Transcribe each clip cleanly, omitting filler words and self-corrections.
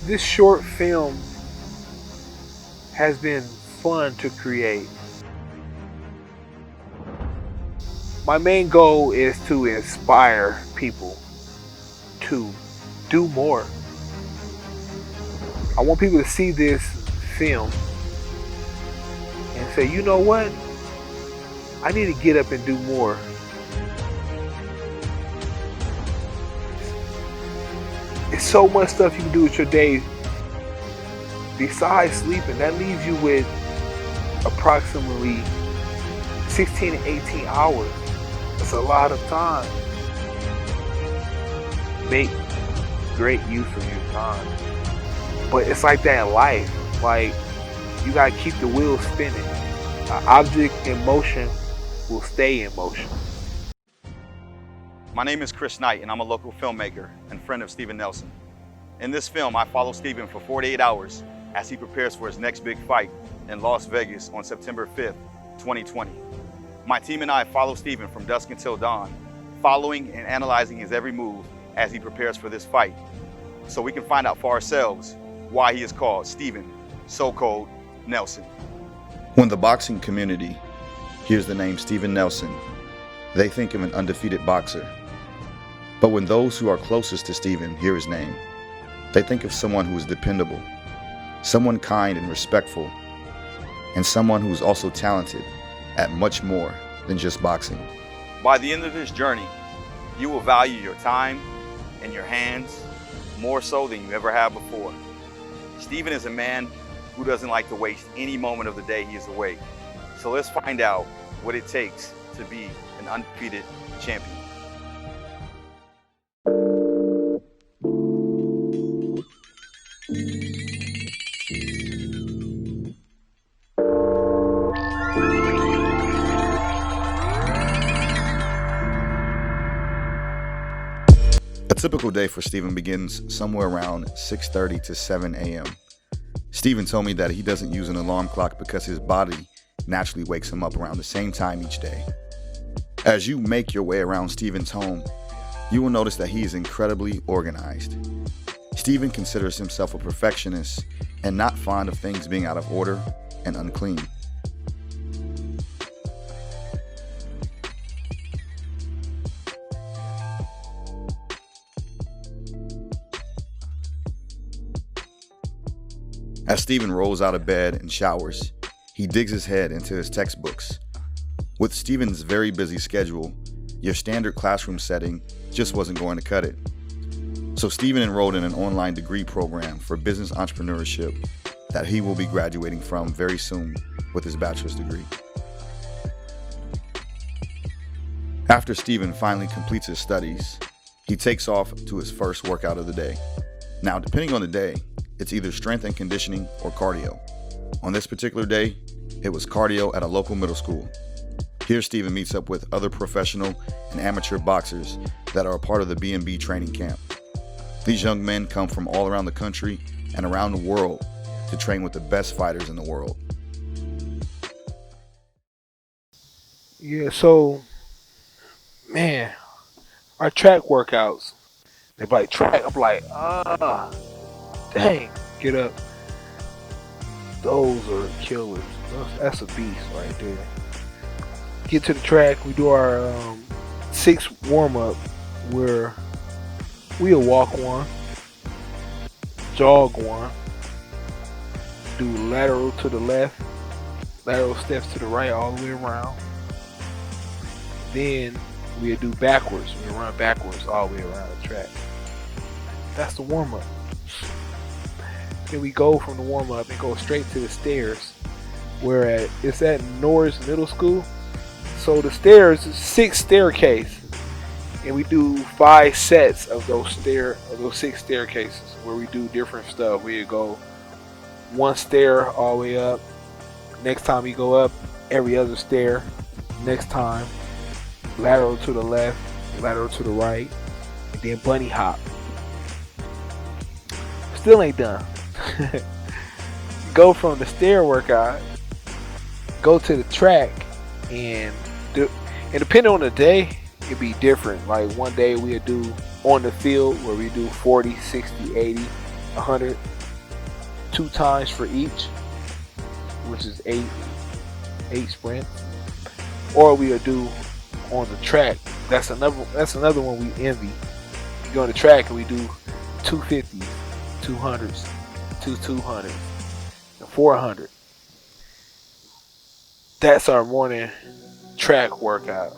This short film has been fun to create. My main goal is to inspire people to do more. I want people to see this film and say, you know what? I need to get up and do more. It's so much stuff you can do with your day besides sleeping. That leaves you with approximately 16 to 18 hours. That's a lot of time. Make great use of your time. But it's like that in life. Like, you gotta keep the wheels spinning. An object in motion will stay in motion. My name is Chris Knight, and I'm a local filmmaker and friend of Steven Nelson. In this film, I follow Steven for 48 hours as he prepares for his next big fight in Las Vegas on September 5th, 2020. My team and I follow Steven from dusk until dawn, following and analyzing his every move as he prepares for this fight, so we can find out for ourselves why he is called Steven So-Called Nelson. When the boxing community hears the name Steven Nelson, they think of an undefeated boxer. But when those who are closest to Steven hear his name, they think of someone who is dependable, someone kind and respectful, and someone who is also talented at much more than just boxing. By the end of this journey, you will value your time and your hands more so than you ever have before. Steven is a man who doesn't like to waste any moment of the day he is awake. So let's find out what it takes to be an undefeated champion. A typical day for Steven begins somewhere around 6:30 to 7 a.m. Steven told me that he doesn't use an alarm clock because his body naturally wakes him up around the same time each day. As you make your way around Steven's home, you will notice that he is incredibly organized. Steven considers himself a perfectionist and not fond of things being out of order and unclean. As Steven rolls out of bed and showers, he digs his head into his textbooks. With Steven's very busy schedule, your standard classroom setting just wasn't going to cut it. So Steven enrolled in an online degree program for business entrepreneurship that he will be graduating from very soon with his bachelor's degree. After Steven finally completes his studies, he takes off to his first workout of the day. Now, depending on the day, it's either strength and conditioning or cardio. On this particular day, it was cardio at a local middle school. Here, Steven meets up with other professional and amateur boxers that are a part of the B&B training camp. These young men come from all around the country and around the world to train with the best fighters in the world. Yeah, so, man, our track workouts, they be like, track, I'm like, dang, get up. Those are killers. That's a beast right there. Get to the track, we do our 6 warm-up where we'll walk one, jog one, do lateral to the left, lateral steps to the right all the way around. Then we'll do backwards. We'll run backwards all the way around the track. That's the warm-up. Then we go from the warm-up and go straight to the stairs. Where it's at Norris Middle School. So the stairs is 6 staircases. And we do 5 sets of those 6 staircases where we do different stuff. We go 1 stair all the way up. Next time we go up, every other stair. Next time, lateral to the left, lateral to the right, and then bunny hop. Still ain't done. Go from the stair workout, go to the track, and depending on the day, it'd be different. Like one day we'll do on the field where we do 40, 60, 80, 100. 2 times for each, which is 8 sprints, or we'll do on the track. That's another one we envy. We go on the track and we do 250s, 200s, 200s, and 400. That's our morning track workout.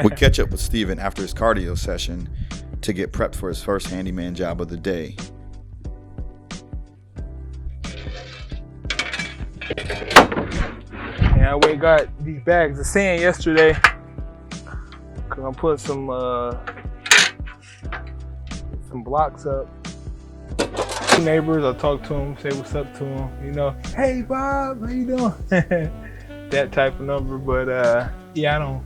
We catch up with Steven after his cardio session to get prepped for his first handyman job of the day. Yeah, I went and got these bags of sand yesterday because I'm putting some blocks up. Two neighbors, I talk to them, say what's up to them, you know. Hey Bob, how you doing? That type of number, but yeah,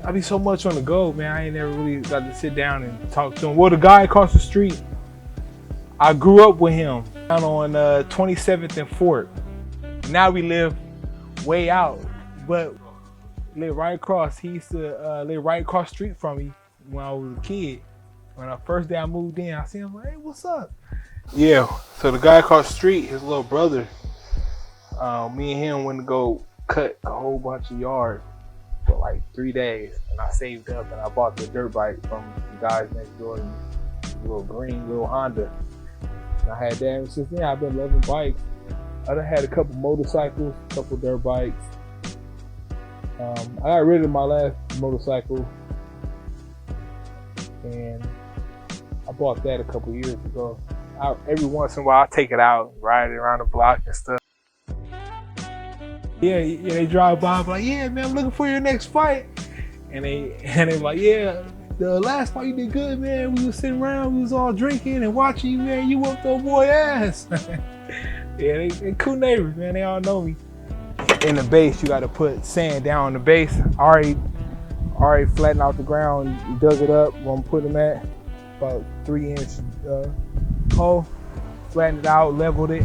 I be so much on the go, man. I ain't never really got to sit down and talk to him. Well, the guy across the street, I grew up with him down on 27th and 4th. Now we live way out, but live right across. He used to live right across the street from me when I was a kid. When the first day I moved in, I see him like, hey, what's up? Yeah, so the guy across the street, his little brother, me and him went to go cut a whole bunch of yards for like 3 days, and I saved up and I bought the dirt bike from the guys next door, a little Honda. And I had that, and since then I've been loving bikes. I done had a couple motorcycles, a couple dirt bikes. I got rid of my last motorcycle, and I bought that a couple years ago. Every once in a while I take it out, ride it around the block and stuff. Yeah, they drive by, I'm like, yeah, man, I'm looking for your next fight. And they like, yeah, the last fight you did good, man. We was sitting around, we was all drinking and watching you, man. You whooped old boy ass. Yeah, they cool neighbors, man. They all know me. In the base, you got to put sand down on the base. I already flattened out the ground, dug it up where I'm putting them at, about 3-inch hole. Flattened it out, leveled it.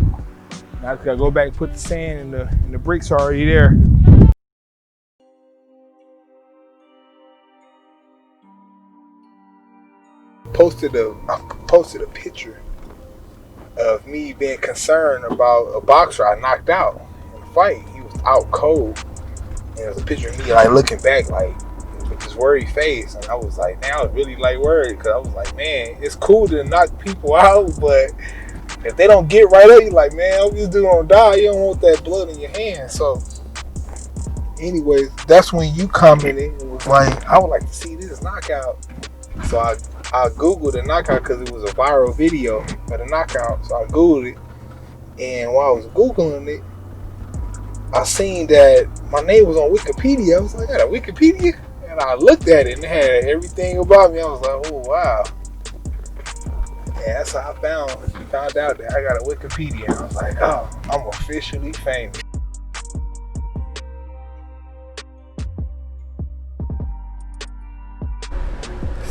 Now I just gotta go back and put the sand and the bricks are already there. I posted a picture of me being concerned about a boxer I knocked out in the fight. He was out cold. And it was a picture of me like looking back like with this worried face. And I was like, man, I was really like worried because I was like, man, it's cool to knock people out, but if they don't get right up, you're like, man, I hope this dude gonna die. You don't want that blood in your hand. So anyways, that's when you commented and was like, I would like to see this knockout. So I Googled the knockout because it was a viral video of the knockout. So I Googled it. And while I was Googling it, I seen that my name was on Wikipedia. I was like, I got a Wikipedia? And I looked at it and it had everything about me. I was like, oh, wow. And that's how I found out that I got a Wikipedia. I was like, oh, I'm officially famous.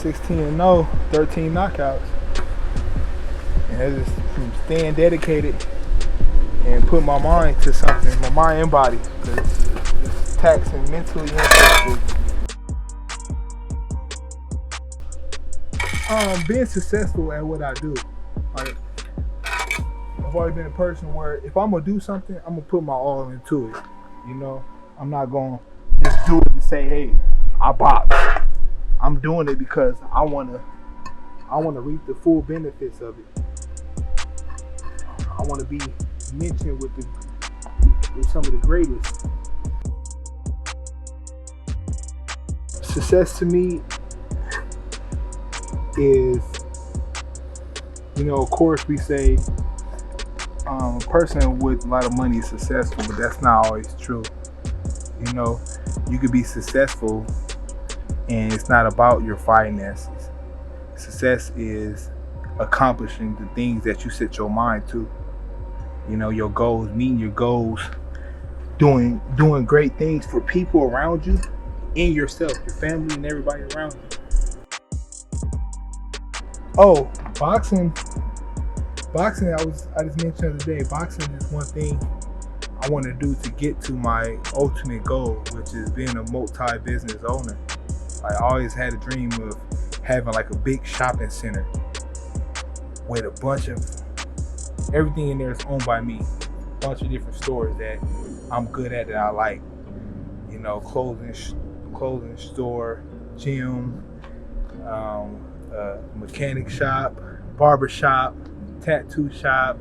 (16-0), 13 knockouts. And that's just from staying dedicated and put my mind to something, my mind and body. It's taxing mentally and physically. Being successful at what I do. Like, I've always been a person where if I'm gonna do something, I'm gonna put my all into it. You know, I'm not gonna just do it to say, hey, I box. I'm doing it because I wanna reap the full benefits of it. I wanna be mentioned with some of the greatest. Success to me is, you know, of course we say a person with a lot of money is successful, but that's not always true. You know, you could be successful and it's not about your finances. Success is accomplishing the things that you set your mind to. You know, your goals, meeting your goals, doing great things for people around you and yourself, your family and everybody around you. Oh, boxing, I just mentioned the other day, boxing is one thing I want to do to get to my ultimate goal, which is being a multi-business owner. I always had a dream of having like a big shopping center with a bunch of, everything in there is owned by me. A bunch of different stores that I'm good at, that I like. You know, clothing store, gym, mechanic shop, barber shop, tattoo shop,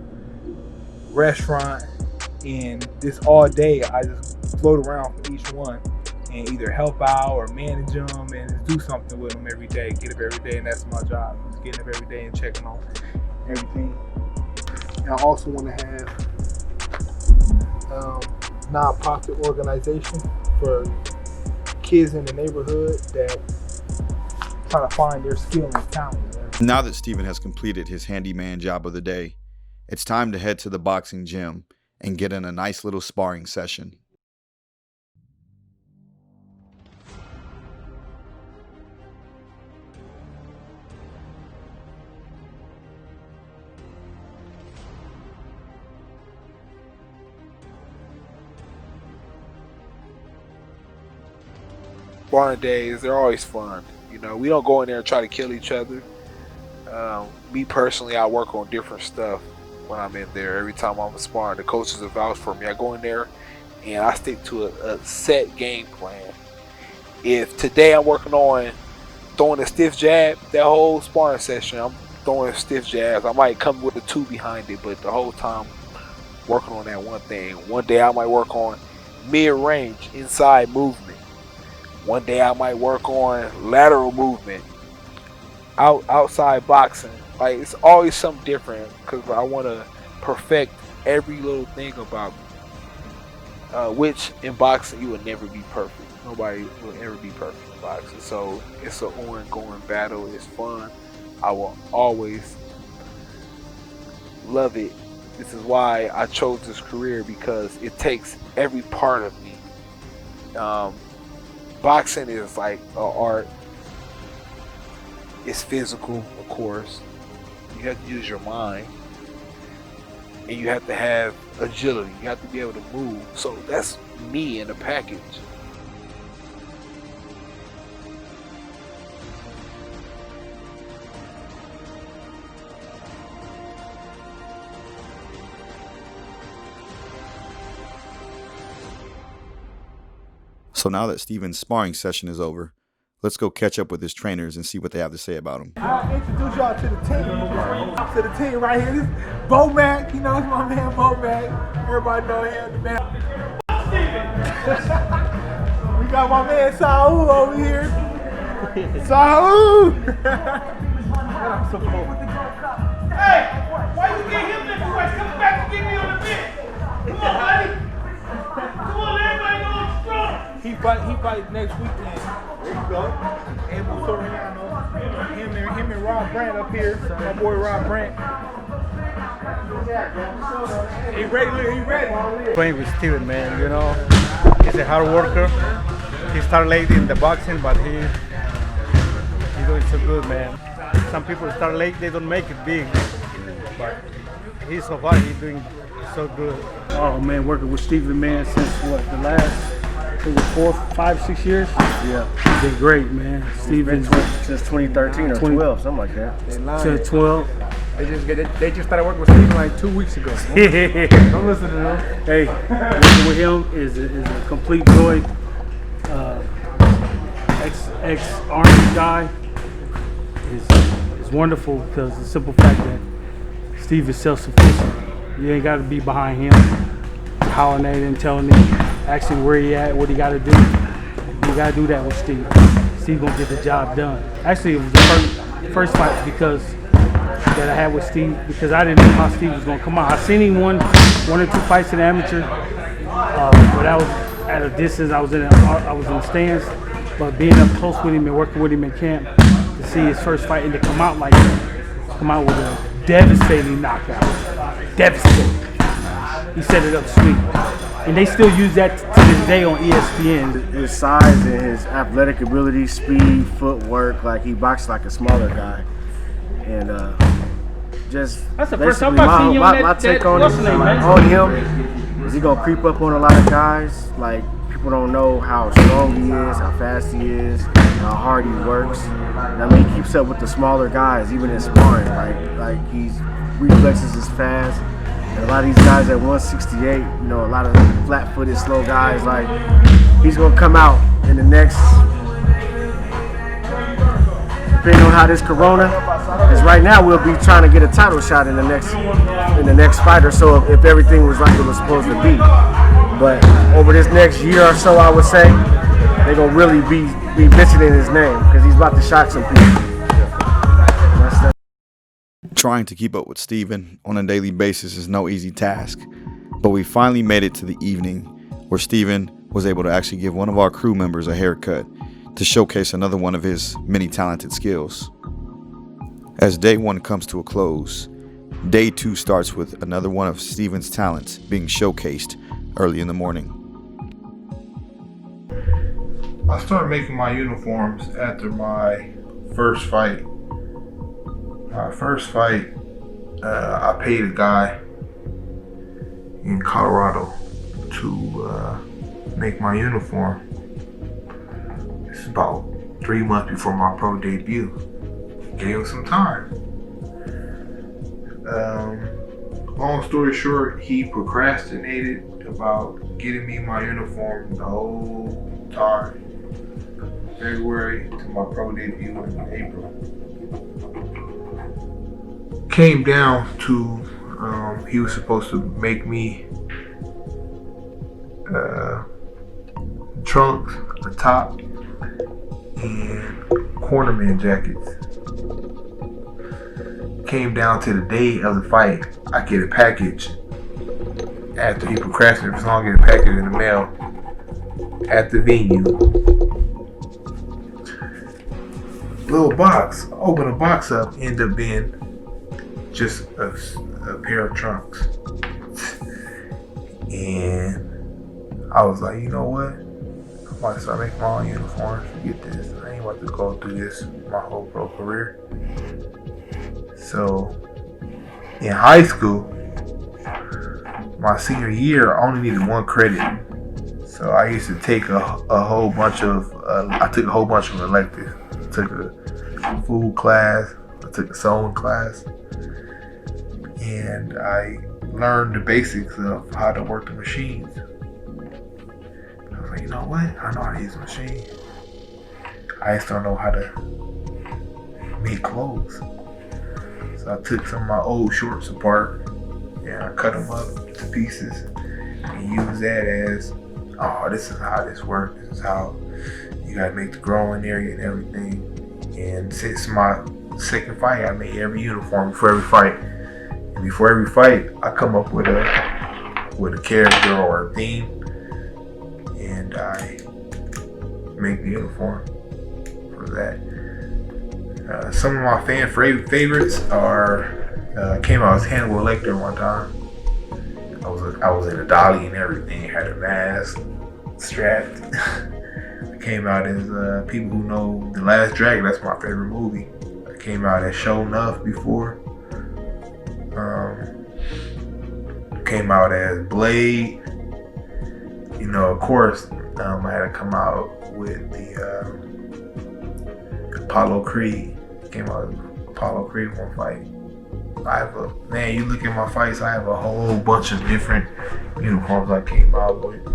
restaurant, and this all day I just float around for each one and either help out or manage them and just do something with them every day. Get up every day, and that's my job. Just getting up every day and checking on everything. And I also want to have non-profit organization for kids in the neighborhood that try to find their skill and talent. Now that Steven has completed his handyman job of the day, it's time to head to the boxing gym and get in a nice little sparring session. Sparring days, they're always fun. You know, we don't go in there and try to kill each other. Me personally, I work on different stuff when I'm in there. Every time I'm sparring, the coaches will vouch for me. I go in there and I stick to a set game plan. If today I'm working on throwing a stiff jab, that whole sparring session I'm throwing stiff jabs. I might come with a 2 behind it, but the whole time working on that one thing. One day I might work on mid-range inside movement. One day I might work on lateral movement, outside boxing. Like, it's always something different because I want to perfect every little thing about me. Which in boxing you will never be perfect. Nobody will ever be perfect in boxing. So it's an ongoing battle. It's fun. I will always love it. This is why I chose this career, because it takes every part of me. Boxing is like an art. It's physical, of course. You have to use your mind. And you have to have agility. You have to be able to move. So that's me in a package. So now that Steven's sparring session is over, let's go catch up with his trainers and see what they have to say about him. I'll introduce y'all to the team. To the team right here. This is Bo Mac. You know, it's my man Bo Mac. Everybody know him. The man. We got my man Saul over here. Saul. Hey, why you get him this way? Come back and get me on the bench. Come on, buddy. Come on, everybody know I'm strong. He fight next weekend. There you go. Abel Soriano. Him and Rob Brandt up here. My boy Rob Brandt. He ready. He ready. Playing with Steven, man, you know, he's a hard worker. He started late in the boxing, but he's doing so good, man. Some people start late, they don't make it big, but he's so far, he's doing so good. Oh man, working with Steven, man, since what, the last 4, 5, 6 years? Yeah. It's been great, man. Steven Since 2013 or 12, something like that. since 12. They just started working with Steven like 2 weeks ago. Don't listen to them. Hey, working with him is a complete joy. Ex-Army guy is wonderful because the simple fact that Steve is self-sufficient. You ain't got to be behind him, hollering at him, telling him, asking where he at, what he got to do. You got to do that with Steve. Steve gonna get the job done. Actually, it was the first fight that I had with Steve because I didn't know how Steve was gonna come out. I seen him one or two fights in the amateur, but I was at a distance. I was in the stands, but being up close with him and working with him in camp to see his first fight and to come out like that, come out with a devastating knockout. Devastating. He set it up sweet. And they still use that to this day on ESPN. His size and his athletic ability, speed, footwork, like he boxed like a smaller guy. And just That's the first basically time I've seen you on my that take on him is he gonna creep up on a lot of guys. Like people don't know how strong he is, how fast he is, how hard he works. And, I mean, he keeps up with the smaller guys, even in sparring. Like he's reflexes is fast. And a lot of these guys at 168, you know, a lot of flat-footed, slow guys, like he's gonna come out in the next, depending on how this Corona, because right now we'll be trying to get a title shot in the next fight or so if everything was like it was supposed to be. But over this next year or so, I would say they're gonna really be mentioning his name because he's about to shock some people. Trying to keep up with Steven on a daily basis is no easy task, but we finally made it to the evening where Steven was able to actually give one of our crew members a haircut to showcase another one of his many talented skills. As day one comes to a close, day two starts with another one of Steven's talents being showcased early in the morning. I started making my uniforms after my first fight. My first fight, I paid a guy in Colorado to make my uniform. It's about 3 months before my pro debut. Gave him some time. Long story short, he procrastinated about getting me my uniform the whole time. February to my pro debut in April. Came down to he was supposed to make me trunks, a top, and cornerman jackets. Came down to the day of the fight. I get a package after he procrastinated for so long. I get a package in the mail at the venue. Little box. Open the box up. End up being just a pair of trunks. And I was like, you know what? I'm about to start making my own uniforms. Get this. I ain't about to go through this my whole pro career. So in high school, my senior year, I only needed 1 credit. So I used to take a whole bunch of electives. I took a food class. I took a sewing class. And I learned the basics of how to work the machines. I was like, you know what? I know how to use a machine. I just don't know how to make clothes. So I took some of my old shorts apart and I cut them up to pieces and used that as, oh, this is how this works. This is how you gotta make the growing area and everything. And since my second fight, I made every uniform before every fight. And before every fight, I come up with a character or a theme, and I make the uniform for that. Some of my fan favorites are came out as Hannibal Lecter one time. I was in a dolly and everything, had a mask, strapped. I came out as people who know The Last Dragon. That's my favorite movie. I came out as Show Enough before. came out as Blade. You know, of course, I had to come out with the Apollo Creed. Came out with Apollo Creed one fight. You look at my fights, I have a whole bunch of different uniforms I came out with.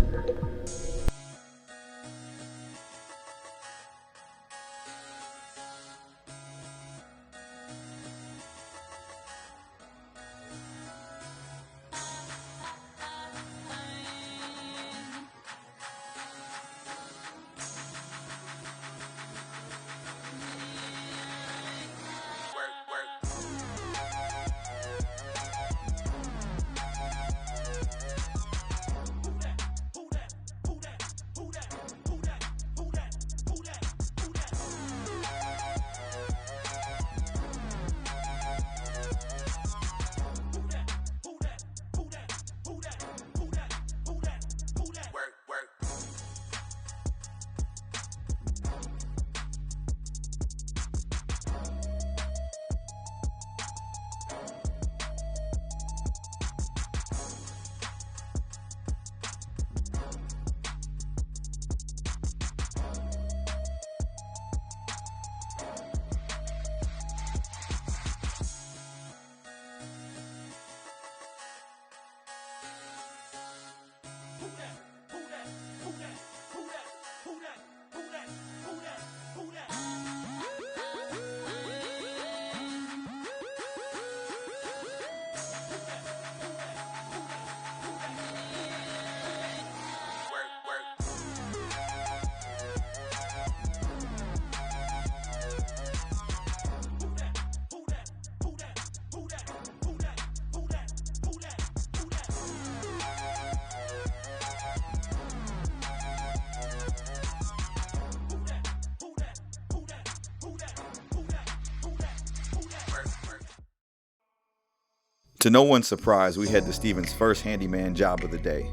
To no one's surprise, we head to Steven's first handyman job of the day.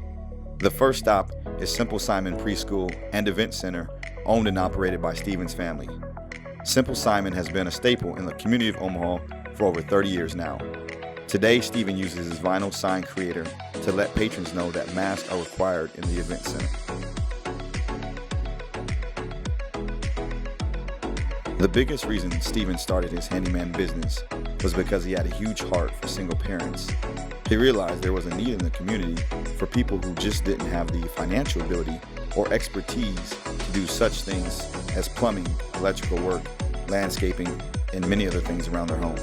The first stop is Simple Simon Preschool and Event Center, owned and operated by Steven's family. Simple Simon has been a staple in the community of Omaha for over 30 years now. Today, Steven uses his vinyl sign creator to let patrons know that masks are required in the Event Center. The biggest reason Steven started his handyman business was because he had a huge heart for single parents. He realized there was a need in the community for people who just didn't have the financial ability or expertise to do such things as plumbing, electrical work, landscaping, and many other things around their home.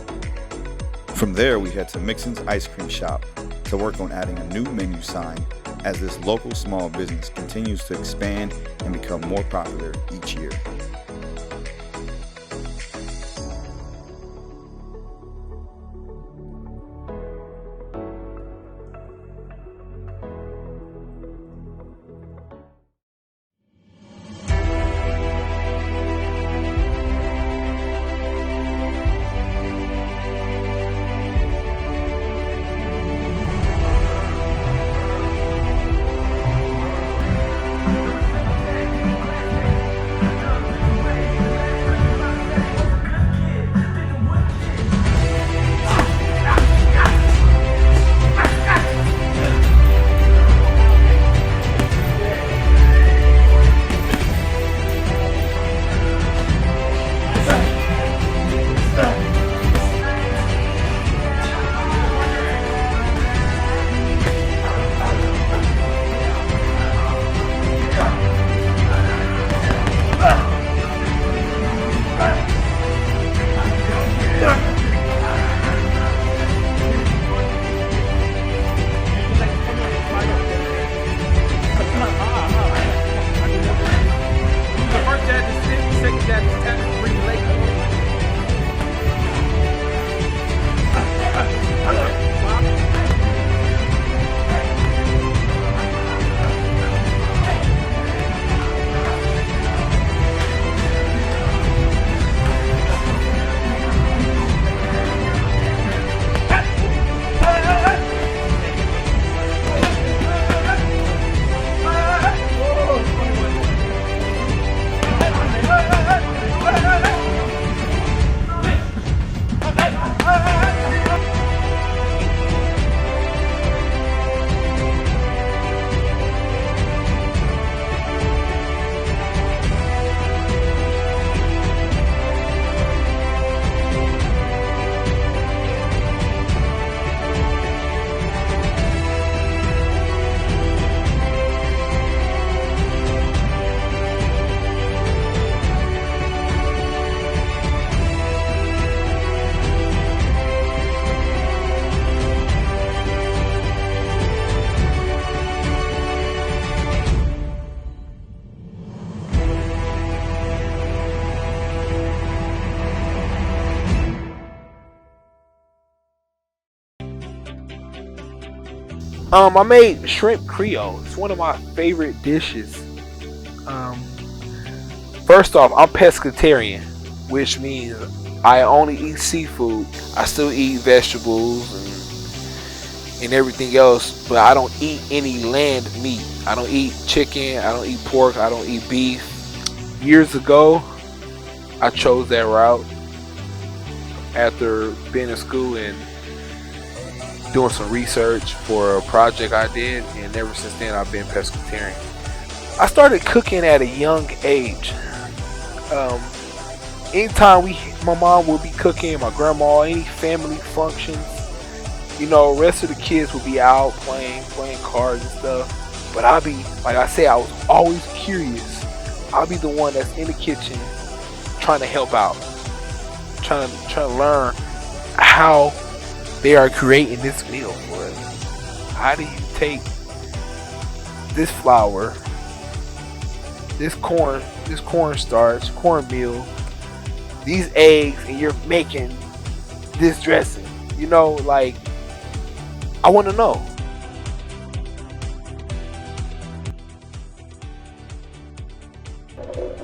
From there, we head to Mixon's Ice Cream Shop to work on adding a new menu sign as this local small business continues to expand and become more popular each year. I made shrimp Creole. It's one of my favorite dishes. Um, First off, I'm pescatarian, which means I only eat seafood. I still eat vegetables and everything else, but I don't eat any land meat. I don't eat chicken. I don't eat pork. I don't eat beef. Years ago, I chose that route after being in school and doing some research for a project I did, and ever since then I've been pescatarian. I started cooking at a young age. Um, Anytime my mom would be cooking, my grandma, any family functions, rest of the kids would be out playing cards and stuff. But I'd be, like I say, I was always curious. I'll be the one that's in the kitchen trying to help out, trying to learn how they are creating this meal for us. How do you take this flour, this cornstarch, cornmeal, these eggs, and you're making this dressing? Like, I want to know.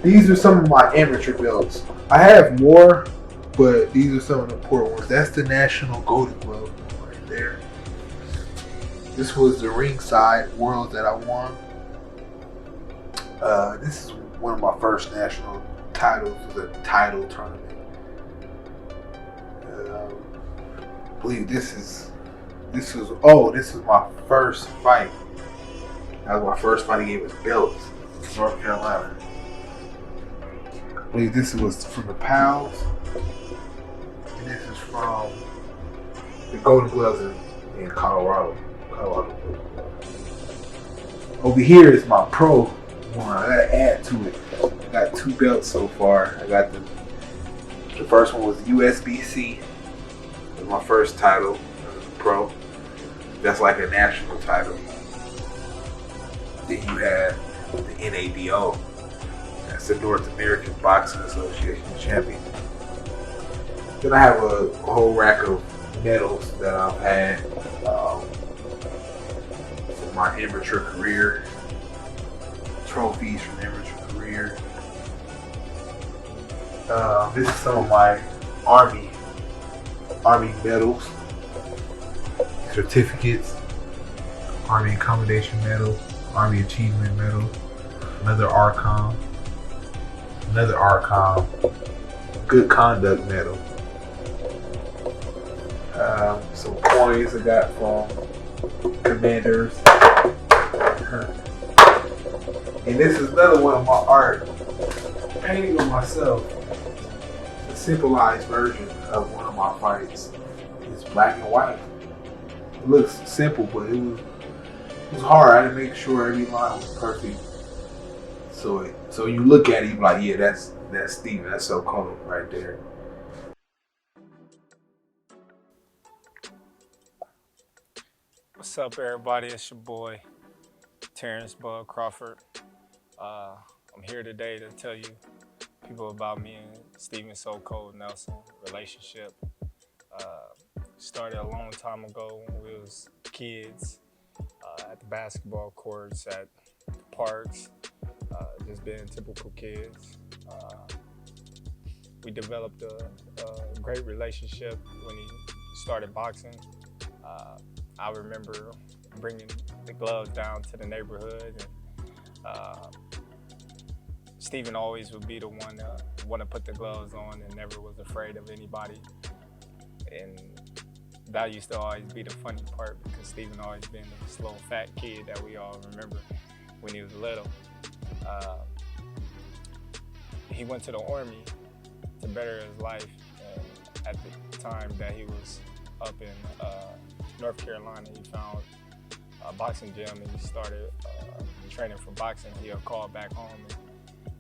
These are some of my amateur belts. I have more, but these are some of the important ones. That's the National Golden Glove right there. This was the ringside world that I won. This is one of my first national titles. It was a title tournament. I believe this was my first fight. That was my first fight. He gave us belts in North Carolina. I believe this was from the Pals, and this is from the Golden Gloves in Colorado. Over here is my pro one. I gotta add to it. I got 2 belts so far. I got the first one was USBC. It was my first title as a pro. That's like a national title. Then you have the NABO. That's the North American Boxing Association champion. Then I have a whole rack of medals that I've had from my amateur career, trophies from amateur career. This is some of my Army medals, certificates, Army Accommodation Medal, Army Achievement Medal, another ARCOM, Good Conduct Medal. Some coins I got from commanders. And this is another one of my art, painting of myself. A simplified version of one of my fights. It's black and white. It looks simple, but it was hard. I had to make sure every line was perfect. So you look at it, you're like, yeah, that's Steven. That's so cool right there. What's up, everybody? It's your boy, Terrence Bud Crawford. I'm here today to tell you people about me and Steven So Cold Nelson relationship. Started a long time ago when we was kids at the basketball courts, at the parks, just being typical kids. We developed a great relationship when he started boxing. I remember bringing the gloves down to the neighborhood, and Steven always would be the one to want to put the gloves on and never was afraid of anybody. And that used to always be the funny part, because Steven always been this little fat kid that we all remember when he was little. He went to the Army to better his life, and at the time that he was up in North Carolina, he found a boxing gym and he started training for boxing. He'll call back home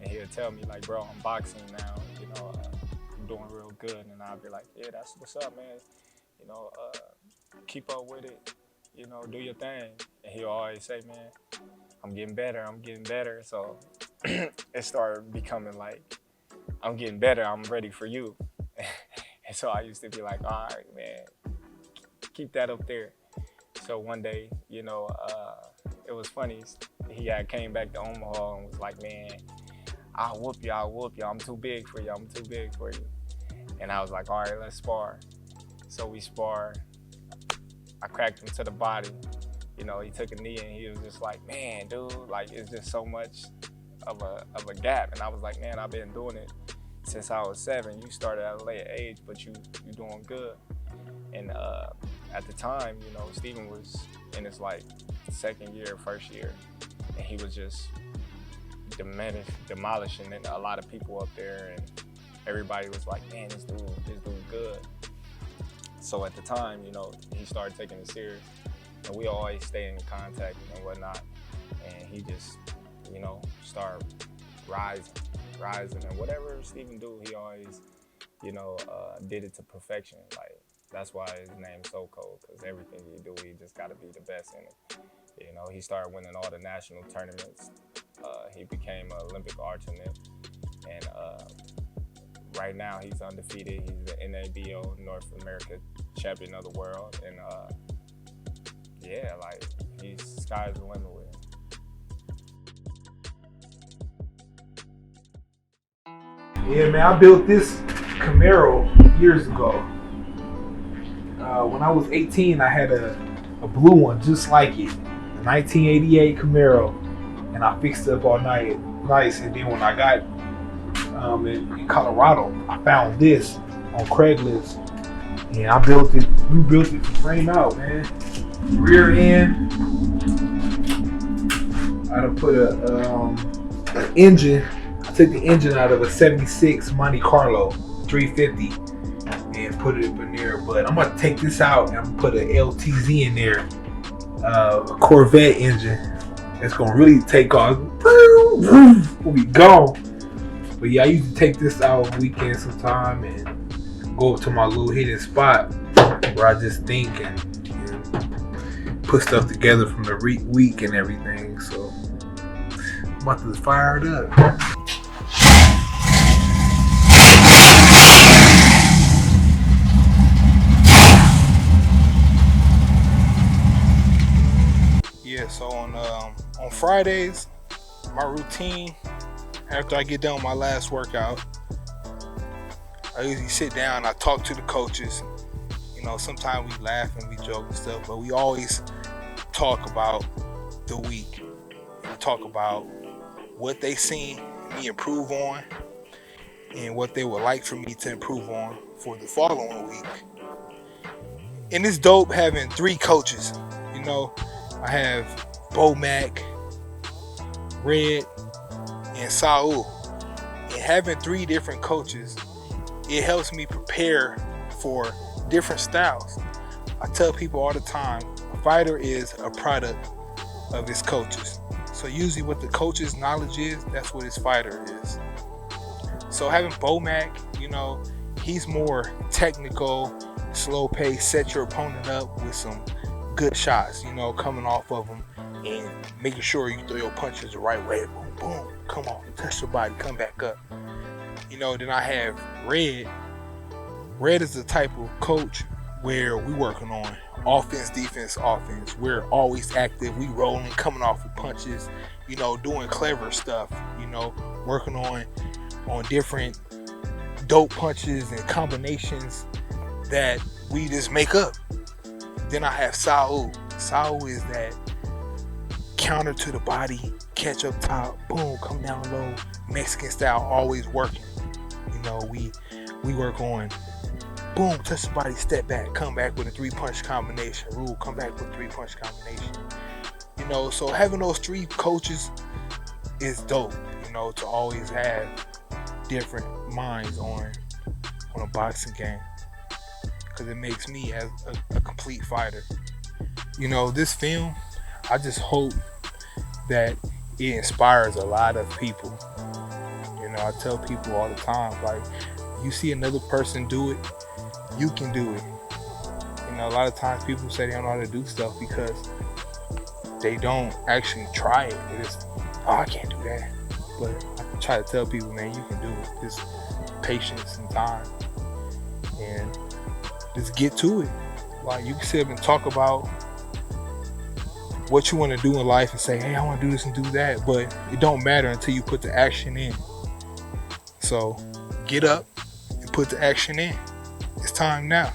and he'll tell me, like, bro, I'm boxing now, I'm doing real good. And I'll be like, yeah, that's what's up, man. Keep up with it, do your thing. And he'll always say, man, I'm getting better. So it started becoming like, I'm getting better, I'm ready for you. And so I used to be like, all right, man, keep that up there. So one day, you know, it was funny. He had came back to Omaha and was like, man, I'll whoop you, I'm too big for you, I'm too big for you. And I was like, all right, let's spar. So we sparred. I cracked him to the body. You know, he took a knee and he was just like, man, dude, like it's just so much of a gap. And I was like, man, I've been doing it since I was 7. You started at a late age, but you doing good. And at the time, you know, Steven was in his like second year, first year, and he was just demolishing a lot of people up there, and everybody was like, man, this dude good. So at the time, you know, he started taking it serious, and we always stay in contact and whatnot, and he just, you know, started rising, and whatever Steven do, he always, you know, did it to perfection. Like, that's why his name's so cold, because everything he do, he just got to be the best in it. You know, he started winning all the national tournaments. He became an Olympic alternate, and right now he's undefeated. He's the NABO North America champion of the world, and yeah, like sky's the limit with him. Yeah, man, I built this Camaro years ago. When I was 18, I had a blue one just like it, a 1988 Camaro, and I fixed it up all nice. And then when I got in Colorado, I found this on Craigslist, and I built it. We built it from frame out, man. Rear end, I done put an engine. I took the engine out of a '76 Monte Carlo 350. And put it up in there, but I'm gonna take this out and I'm gonna put an LTZ in there, a Corvette engine. It's gonna really take off. We'll be gone. But yeah, I used to take this out on weekends sometime and go up to my little hidden spot where I just think and put stuff together from the week and everything. So I'm about to fire it up. So on Fridays, my routine, after I get done with my last workout, I usually sit down, I talk to the coaches. You know, sometimes we laugh and we joke and stuff, but we always talk about the week. We talk about what they seen me improve on and what they would like for me to improve on for the following week. And it's dope having 3 coaches. You know, I have Bo Mac, Red, and Saul. And having 3 different coaches, it helps me prepare for different styles. I tell people all the time, a fighter is a product of his coaches. So usually what the coach's knowledge is, that's what his fighter is. So having Bo Mac, you know, he's more technical, slow pace, set your opponent up with some good shots, you know, coming off of them and making sure you throw your punches the right way. Boom, boom, come on, touch your body, come back up. You know, then I have Red. Red is the type of coach where we working on offense, defense, offense. We're always active. We rolling, coming off with punches, you know, doing clever stuff, you know, working on different dope punches and combinations that we just make up. Then I have Saul. Saul is that counter to the body, catch up top, boom, come down low, Mexican style, always working. You know, we work on boom, touch the body, step back, come back with a 3-punch combination. Rule, come back with a 3-punch combination. You know, so having those 3 coaches is dope, you know, to always have different minds on a boxing game. Because it makes me as a complete fighter. You know, this film, I just hope that it inspires a lot of people. You know, I tell people all the time, like, you see another person do it, you can do it. You know, a lot of times people say they don't know how to do stuff because they don't actually try it. They just, oh, I can't do that. But I try to tell people, man, you can do it. Just patience and time. And just get to it. Like, you can sit up and talk about what you want to do in life and say, hey, I want to do this and do that, but it don't matter until you put the action in. So get up and put the action in. It's time now.